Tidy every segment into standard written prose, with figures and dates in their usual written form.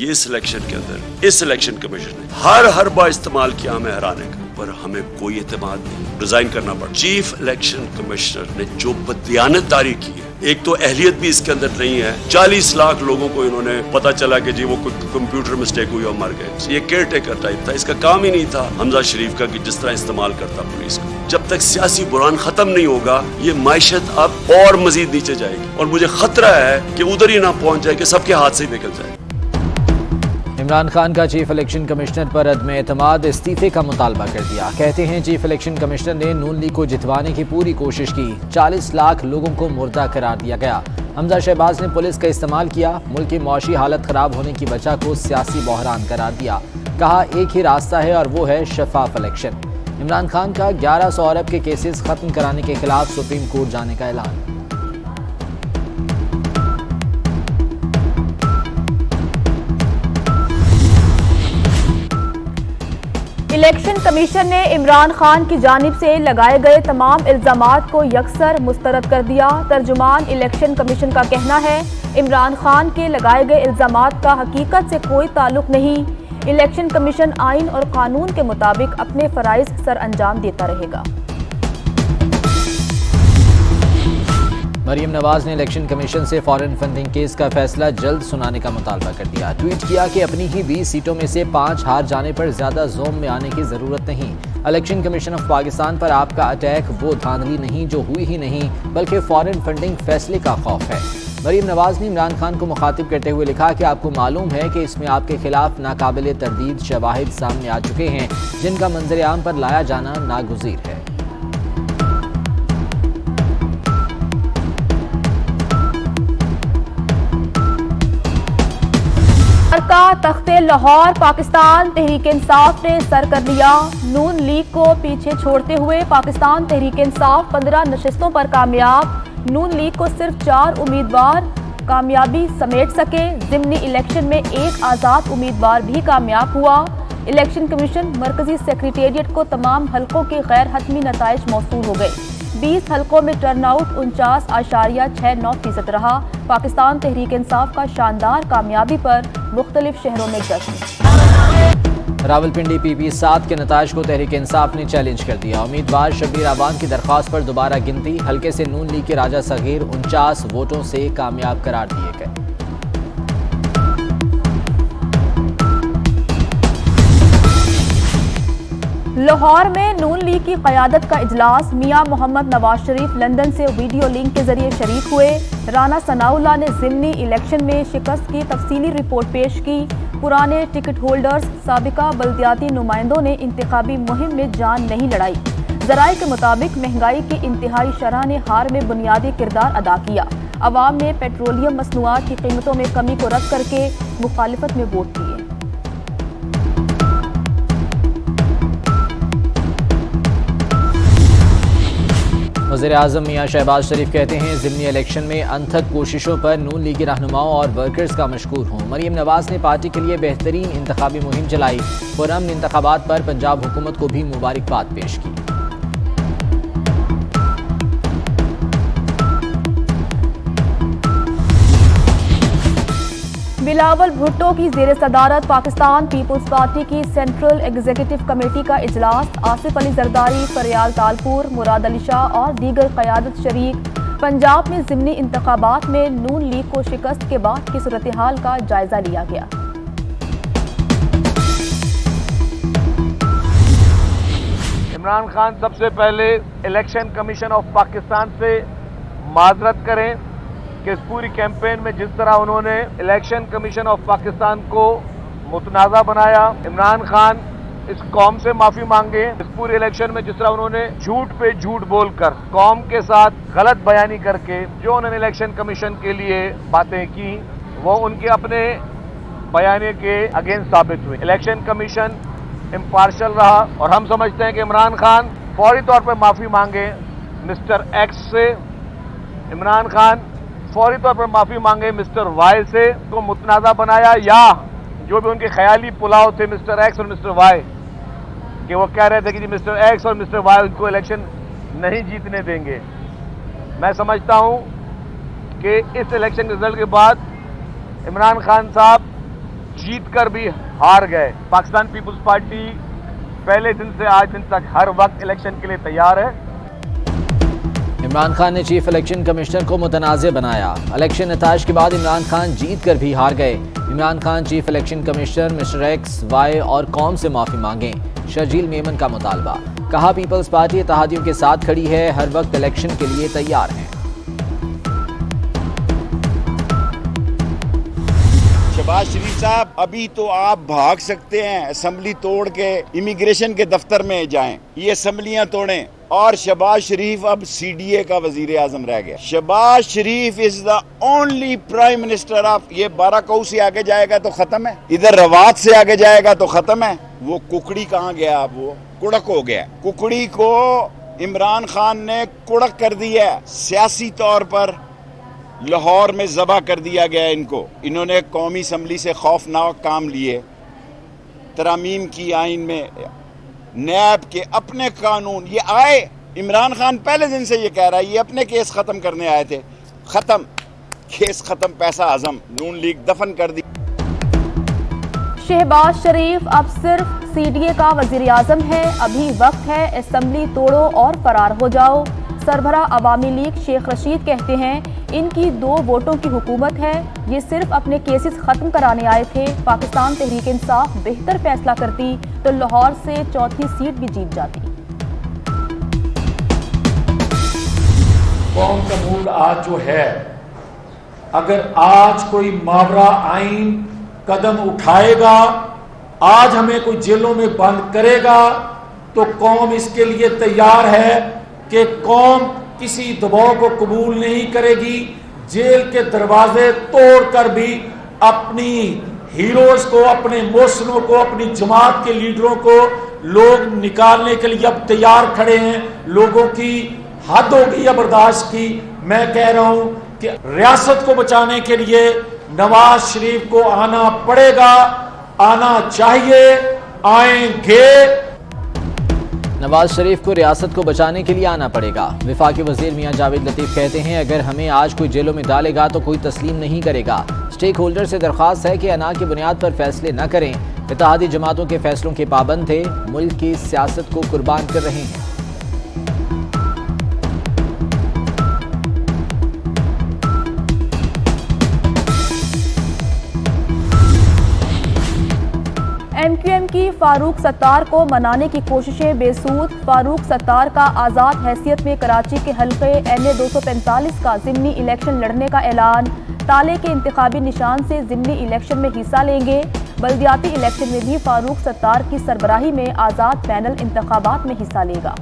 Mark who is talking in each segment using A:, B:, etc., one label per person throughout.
A: یہ सिलेक्शन के अंदर इस सिलेक्शन कमीशन ने हर हरबा इस्तेमाल किया हमें हराने का, पर हमें कोई एतमाद नहीं, रिजाइन करना पड़ा। चीफ इलेक्शन कमिश्नर ने जो बददियानतदारी की है, एक तो अहलियत भी इसके अंदर नहीं है। 40 लाख लोगों को इन्होंने पता चला कि जी वो कोई कंप्यूटर मिस्टेक हुई और मर गए। ये केयर टेकर टाइप था, इसका काम ही नहीं था हमजा शरीफ का कि जिस तरह इस्तेमाल करता पुलिस को। जब तक सियासी बुरान खत्म नहीं होगा ये माइशत अब और मजीद नीचे जाएगी, और मुझे खतरा है कि उधर ही ना पहुंच जाए कि सबके हाथ से ही निकल जाए।
B: इमरान खान का चीफ इलेक्शन कमिश्नर पर अदम एतमाद इस्तीफे का मुतालबा कर दिया। कहते हैं चीफ इलेक्शन कमिश्नर ने नून लीग को जितवाने की पूरी कोशिश की, 40 लाख लोगों को मुर्दा करार दिया गया। हमजा शहबाज ने पुलिस का इस्तेमाल किया, मुल्क की मौशी हालत खराब होने की वजह को सियासी बहरान करार दिया। कहा एक ही रास्ता है और वो है शफाफ इलेक्शन। इमरान खान का 1100 अरब के केसेस खत्म कराने के खिलाफ सुप्रीम कोर्ट जाने का ऐलान।
C: इलेक्शन कमीशन ने इमरान खान की जानिब से लगाए गए तमाम इल्जामात को यकसर मुस्तरद कर दिया। तर्जुमान इलेक्शन कमीशन का कहना है इमरान खान के लगाए गए इल्जामात का हकीकत से कोई ताल्लुक नहीं। इलेक्शन कमीशन आइन और कानून के मुताबिक अपने फराइज सर अंजाम देता रहेगा।
B: मरीम नवाज ने इलेक्शन कमीशन से फॉरेन फंडिंग केस का फैसला जल्द सुनाने का मुतालबा कर दिया। ट्वीट किया कि अपनी ही 20 सीटों में से 5 हार जाने पर ज्यादा जोम में आने की जरूरत नहीं। इलेक्शन कमीशन ऑफ पाकिस्तान पर आपका अटैक वो धांधली नहीं जो हुई ही नहीं, बल्कि फॉरेन फंडिंग फैसले का खौफ है। मरीम नवाज ने इमरान खान को मुखातिब करते हुए लिखा कि आपको मालूम है कि इसमें आपके खिलाफ नाकाबिल तरदीद शवाहिद सामने आ चुके हैं, जिनका मंजर आम पर लाया जाना नागुज़ीर है।
C: का तख्ते लाहौर पाकिस्तान तहरीक इंसाफ ने सर कर लिया। नून लीग को पीछे छोड़ते हुए पाकिस्तान तहरीक इंसाफ 15 नशिस्तों पर कामयाब। नून लीग को सिर्फ 4 उम्मीदवार कामयाबी समेट सके। ज़िमनी इलेक्शन में एक आज़ाद उम्मीदवार भी कामयाब हुआ। इलेक्शन कमीशन मरकजी सेक्रेटेरिएट को तमाम हलकों के गैर हतमी नताइज मौसूल हो गए। 20 हलकों में टर्नआउट 49.69% रहा। पाकिस्तान तहरीक इंसाफ का शानदार कामयाबी पर मुख्तलिफ शहरों में जश्न।
B: रावलपिंडी PP 7 के नताइज को तहरीक इंसाफ ने चैलेंज कर दिया। उम्मीदवार शब्बीर आवान की दरख्वास्त पर दोबारा गिनती, हल्के से नून लीग के राजा सगीर 49 वोटों से कामयाब करार दिए गए।
C: लाहौर में नून लीग की क़यादत का इजलास। मियां मोहम्मद नवाज शरीफ लंदन से वीडियो लिंक के जरिए शरीक हुए। राना सनाउल्लाह ने ज़िमनी इलेक्शन में शिकस्त की तफसीली रिपोर्ट पेश की। पुराने टिकट होल्डर्स साबिका बल्दियाती नुमाइंदों ने इंतखाबी मुहिम में जान नहीं लड़ाई। ज़राए के मुताबिक महंगाई की इंतहाई शरह ने हार में बुनियादी किरदार अदा किया। अवाम ने पेट्रोलियम मसनूआत की कीमतों में कमी को रद्द करके मुखालिफत में वोट दिए।
B: वज़ीर-ए-आज़म मियां शहबाज शरीफ कहते हैं ज़िमनी इलेक्शन में अनथक कोशिशों पर नून लीगी रहनुमाओं और वर्कर्स का मशकूर हूँ। मरीम नवाज ने पार्टी के लिए बेहतरीन इंतखाबी मुहिम चलाई। पुरअमन इंतखाबात पर पंजाब हुकूमत को भी मुबारकबाद पेश की।
C: बिलावल भुट्टो की ज़ेरे सदारत पाकिस्तान पीपल्स पार्टी की सेंट्रल एग्जीक्यूटिव कमेटी का इजलास। आसिफ अली जरदारी, फरियाल तालपुर, मुराद अली शाह और दीगर क़यादत शरीक। पंजाब में ज़िमनी इंतखाबात में नून लीग को शिकस्त के बाद की सूरत हाल का जायजा लिया गया।
D: इमरान खान सबसे पहले इलेक्शन कमीशन ऑफ पाकिस्तान से माजरत करें कि इस पूरी कैंपेन में जिस तरह उन्होंने इलेक्शन कमीशन ऑफ पाकिस्तान को मुतनाज़ा बनाया। इमरान खान इस कौम से माफी मांगे। इस पूरे इलेक्शन में जिस तरह उन्होंने झूठ पे झूठ बोलकर कौम के साथ गलत बयानी करके जो उन्होंने इलेक्शन कमीशन के लिए बातें की वो उनके अपने बयानी के अगेंस्ट साबित हुई। इलेक्शन कमीशन इम्पार्शल रहा और हम समझते हैं कि इमरान खान फौरी तौर पर माफी मांगे मिस्टर एक्स से। इमरान खान फौरी तौर पर माफी मांगे मिस्टर वाई से। को मुतनाज़ा बनाया या जो भी उनके ख्याली पुलाव थे मिस्टर एक्स और मिस्टर वाई कि वो कह रहे थे कि जी मिस्टर एक्स और मिस्टर वाई उनको इलेक्शन नहीं जीतने देंगे। मैं समझता हूं कि इस इलेक्शन के रिजल्ट के बाद इमरान खान साहब जीत कर भी हार गए। पाकिस्तान पीपुल्स पार्टी पहले दिन से आज दिन तक हर वक्त इलेक्शन के लिए तैयार है।
B: इमरान खान ने चीफ इलेक्शन कमिश्नर को मुतनाज़ बनाया। इलेक्शन नताइज के बाद इमरान खान जीत कर भी हार गए। Imran Khan chief election commissioner mister X, Y और कौम से माफ़ी मांगें। शर्जील मेमन का मुतालबा। कहा पीपल्स पार्टी इत्तेहादियों के साथ खड़ी है, हर वक्त इलेक्शन के लिए तैयार है।
E: शहबाज शरीफ साहब, अभी तो आप भाग सकते हैं, असेंबली तोड़ के इमिग्रेशन के दफ्तर में जाएं, ये असेंबलियां तोड़ें। और शहबाज शरीफ अब सीडीए का वजीर आजम रह गया। Shahbaz Sharif is the only prime minister of, ये बाराकऊ से आगे जाएगा तो खत्म है, इधर रवात से आगे जाएगा तो खत्म है। वो कुकड़ी कहाँ गया? अब वो कुड़क हो गया। कुकड़ी को इमरान खान ने कुड़क कर दिया, सियासी तौर पर लाहौर में ज़बह कर दिया गया इनको। इन्होंने कौमी असम्बली से खौफनाक काम लिए, तरामीम की आइन में, नैब के अपने कानून, ये आए। इमरान खान पहले दिन से ये कह रहा है ये अपने केस ख़त्म करने आए थे, ख़त्म केस ख़त्म, पैसा आज़म, नून लीग दफन कर दी।
C: शहबाज शरीफ अब सिर्फ सीडीए का वजीर आजम है, अभी वक्त है असेंबली तोड़ो और फरार हो जाओ। सरबरा अवामी लीग शेख रशीद कहते हैं इनकी 2 वोटों की हुकूमत है, ये सिर्फ अपने केसेस खत्म कराने आए थे। पाकिस्तान तहरीक इंसाफ बेहतर फैसला करती तो लाहौर से 4थी सीट भी जीत जाती।
F: कौम का मूड आज जो है, अगर आज कोई मावरा आइन कदम उठाएगा, आज हमें कोई जेलों में बंद करेगा, तो कौम इसके लिए तैयार है कि कौम किसी दबाव को कबूल नहीं करेगी। जेल के दरवाजे तोड़कर भी अपनी हीरोज को, अपने मोहसिनों को, अपनी जमात के लीडरों को लोग निकालने के लिए अब तैयार खड़े हैं। लोगों की हद हो गई है बर्दाश्त की। मैं कह रहा हूं कि रियासत को बचाने के लिए नवाज शरीफ को आना पड़ेगा, आना चाहिए, आएंगे।
B: नवाज शरीफ को रियासत को बचाने के लिए आना पड़ेगा। वफाकी वजीर मियां जावेद लतीफ कहते हैं अगर हमें आज कोई जेलों में डालेगा तो कोई तस्लीम नहीं करेगा। स्टेक होल्डर से दरख्वास्त है कि अना की बुनियाद पर फैसले न करें। इत्तेहादी जमातों के फैसलों के पाबंद थे, मुल्क की सियासत को कुर्बान कर रहे हैं।
C: एमक्यूएम की फारूक सत्तार को मनाने की कोशिशें बेसूद। फारूक सत्तार का आज़ाद हैसियत में कराची के हल्के NA 245 का ज़िमनी इलेक्शन लड़ने का ऐलान। ताले के इंतखाबी निशान से ज़िमनी इलेक्शन में हिस्सा लेंगे। बल्दियाती इलेक्शन में भी फारूक सत्तार की सरबराही में आज़ाद पैनल इंतखाबात में हिस्सा लेगा।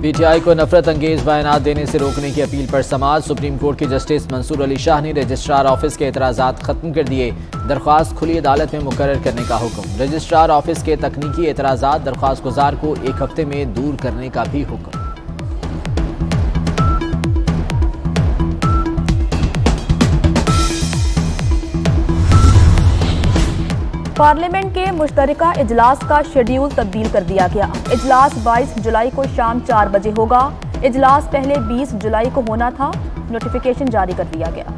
B: पीटीआई को नफरत अंगेज बयानात देने से रोकने की अपील पर समाअत। सुप्रीम कोर्ट के जस्टिस मंसूर अली शाह ने रजिस्ट्रार ऑफिस के एतराज़ात खत्म कर दिए। दरख्वास्त खुली अदालत में मुकर्रर करने का हुक्म। रजिस्ट्रार ऑफिस के तकनीकी एतराज़ात दरख्वास्त गुजार को 1 हफ्ते में दूर करने का भी हुक्म।
C: पार्लियामेंट के मुश्तरका इजलास का शेड्यूल तब्दील कर दिया गया। इजलास 22 जुलाई को शाम 4 बजे होगा। इजलास पहले 20 जुलाई को होना था, नोटिफिकेशन जारी कर दिया गया।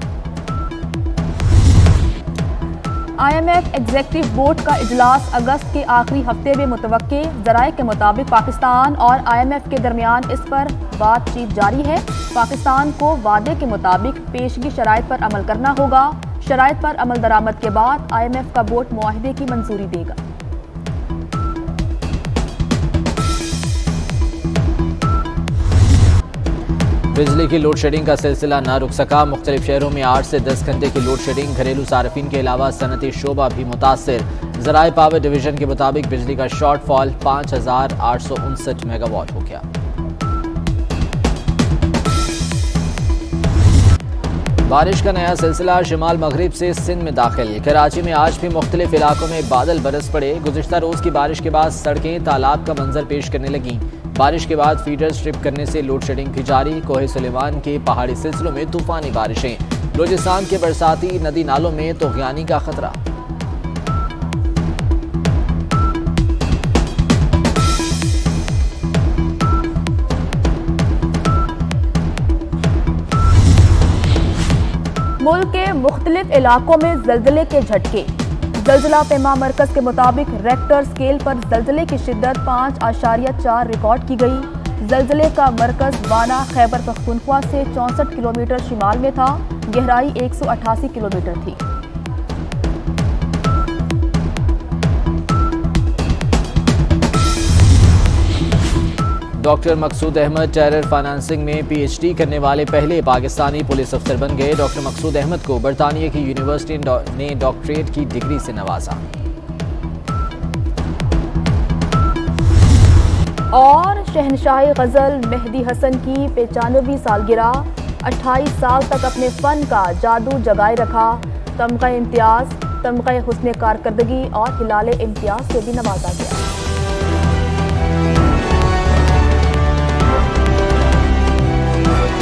C: IMF एग्जीक्यूटिव बोर्ड का इजलास अगस्त के आखिरी हफ्ते में मुतवक्के। ज़राए के मुताबिक पाकिस्तान और IMF के दरमियान इस पर बातचीत जारी है। पाकिस्तान को वादे के मुताबिक पेशगी शराइत पर अमल करना होगा। शराइत पर अमल दरामद के बाद IMF का बोर्ड मुआहिदे की मंजूरी देगा।
B: बिजली की लोड शेडिंग का सिलसिला न रुक सका। मुख्तलिफ शहरों में 8 से 10 घंटे की लोड शेडिंग। घरेलू सार्फिन के अलावा सनती शोबा भी मुतासिर। ज़राए पावर डिवीजन के मुताबिक बिजली का शॉर्ट फॉल 5859 मेगावाट हो गया। बारिश का नया सिलसिला शिमाल मगरिब से सिंध में दाखिल। कराची में आज भी मुख्तलिफ इलाकों में बादल बरस पड़े। गुज़िश्ता रोज़ की बारिश के बाद सड़कें तालाब का मंजर पेश करने लगीं। बारिश के बाद फीडर स्ट्रिप करने से लोड शेडिंग भी जारी। कोहे सुलेमान के पहाड़ी सिलसिलों में तूफानी बारिशें। बलूचिस्तान के बरसाती नदी नालों में तूग़यानी का खतरा।
C: मुल्क के मुख्तलिफ इलाकों में जल्जले के झटके। जल्जला पैमा मरकज के मुताबिक रेक्टर स्केल पर जल्जले की शिद्दत 5.4 रिकॉर्ड की गई। जल्जले का मरकज वाना खैबर पख्तूनख्वा से 64 किलोमीटर शिमाल में था। गहराई 188 किलोमीटर थी।
B: डॉक्टर मकसूद अहमद टेरर फाइनेंसिंग में PhD करने वाले पहले पाकिस्तानी पुलिस अफसर बन गए। डॉक्टर मकसूद अहमद को बरतानिया की यूनिवर्सिटी ने डॉक्टरेट की डिग्री से नवाजा।
C: और शहनशाही गजल मेहदी हसन की 95वीं सालगिरह। 28 साल तक अपने फन का जादू जगाए रखा। तमगा इम्तियाज, तमगा हुस्न कारकर्दगी और हिलाल इम्तियाज से भी नवाजा गया।